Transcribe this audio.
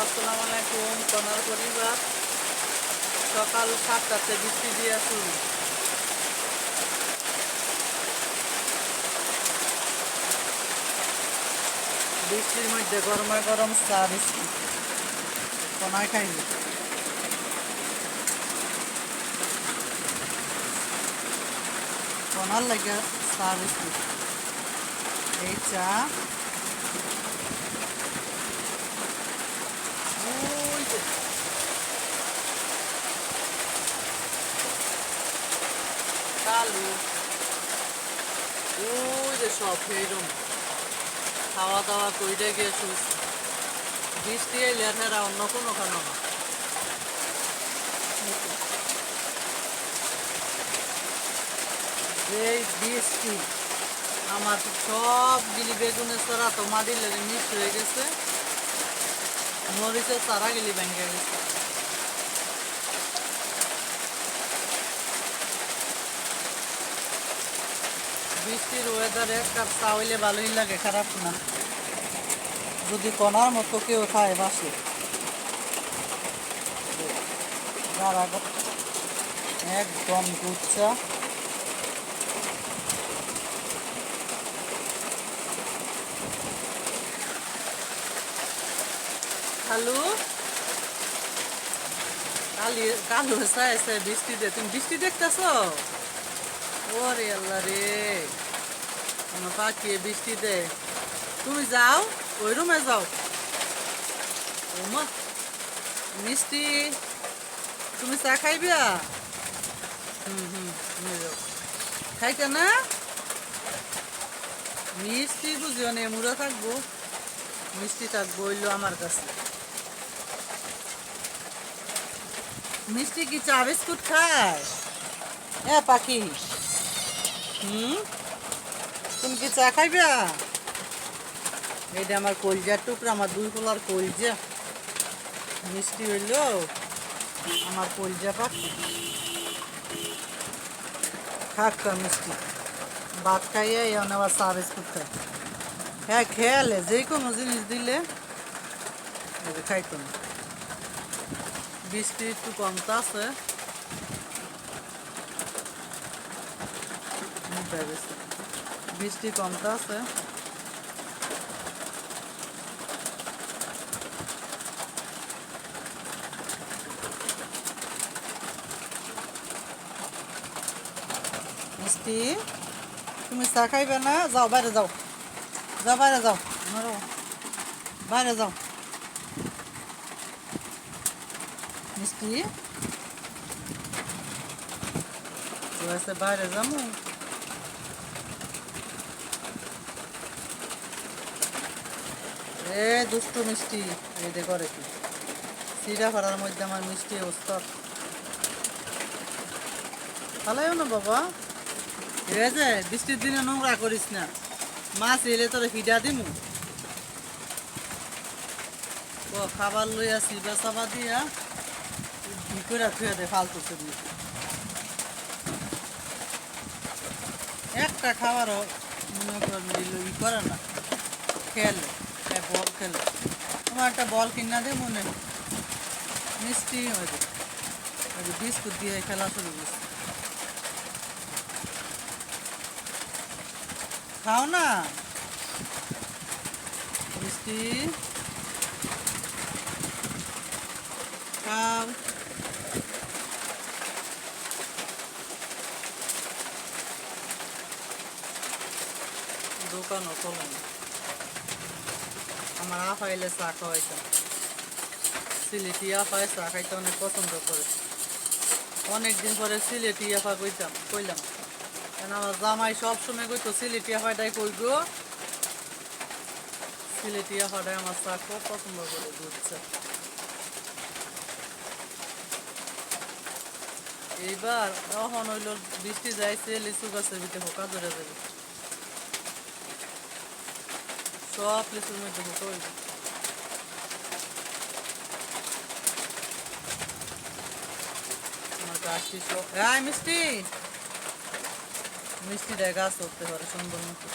আসসালামু আলাইকুম কনার পরিবার। সকাল 7টাতে বৃষ্টি দিয়ে শুরু। বৃষ্টির মধ্যে গরমা গরম চা বিস্কুট কনায় খাইনি। কনার লাগে চা বিস্কুট, এই চা ওই যে চালু, ওই যে সব এইরকম খাওয়া দাওয়া কইরে গিয়ে শুয়েছে। বৃষ্টি এলে হেরা অন্য কোনো খানো না। এই বৃষ্টি আমার সব গিলি বেগুনের চারা তো মাটির লেগে মিক্স হয়ে গেছে, মরিচের চারা গিলি ভেঙে গেছে। বৃষ্টির ওয়েদারে এক কাপ চা হইলে ভালোই লাগে, খারাপ না। যদি কনার মতো কেউ খায় বাসে একদম দুধ চা। কালু কালু চাইছে বৃষ্টিতে। তুমি বৃষ্টি দেখতেছ? ওরে আল্লাহ রে, আমার পাখিয়ে বৃষ্টিতে। তুমি যাও ওই রুমে যাও। ওমা মিষ্টি, তুমি চা খাইবিয়া? নিয়ে যাও। খাইতে না মিষ্টি বুঝিও নে, মুড়া থাকবো, মিষ্টি থাকবো হইলো আমার কাছে। মিষ্টি কি চা বিস্কুট খায়? এ পাখি, তুমি কি চা খাইবা? এইটা আমার কলজার টুকরা, আমার দুই পোলার কলজা। মিষ্টি হইল আমার কলজা পাখি। খাক মিষ্টি ভাত খাইয়ে এখন আবার চা বিস্কুট খায়। হ্যাঁ খেয়ালে যে কোনো জিনিস দিলে খাইতো না। বৃষ্টি একটু কমতে আছে, বৃষ্টি কমতে আছে। মিষ্টি তুমি চা খাইবে না? যাও বাইরে যাও, যাও বাইরে যাও, বাইরে যাও। মিষ্টি বাইরে যাবো। এ দুষ্ট মিষ্টি, এই দে করে কি সিরা ফাড়ার মধ্যে আমার মিষ্টি অবস্থা। ভালোও না বাবা, ঠিক আছে? বৃষ্টির দিনে নোংরা করিস না। মাছ এলে তোর হিডা দিমু। ও খাবার লইয়া সিবা চাবা দিয়া ই করে থুয়ে দে ফালতু চুরি। একটা খাবারও মনে করেন ই করে না, খেলে বল খেলে। তোমার একটা বল কিনা দে মনে মিষ্টি হয়ে যায়। বিস্কুট দিয়ে খেলা শুরু করছে। খাও না মিষ্টি, খাও। দোকানও চলে না। আমার আপা এলে চা খাওয়াইতাম। সিলেটি আপায় চা খাইতে অনেক পছন্দ করে। অনেকদিন পরে সিলেটি আপা কইলাম, কারণ আমার জামাই সবসময় কইতো সিলেটি আপাটাই কইগো। সিলেটি আপাটাই আমার চা খুব পছন্দ করে, দুধ চা। এইবার এখন হইল বৃষ্টি যাইছে, লিচু গাছের ভিতরে পোকা ধরে যাবে, সব লিচুর মধ্যে পোকা হইবে। মিষ্টি মিষ্টি গাছ করতে পারে সুন্দর মতো।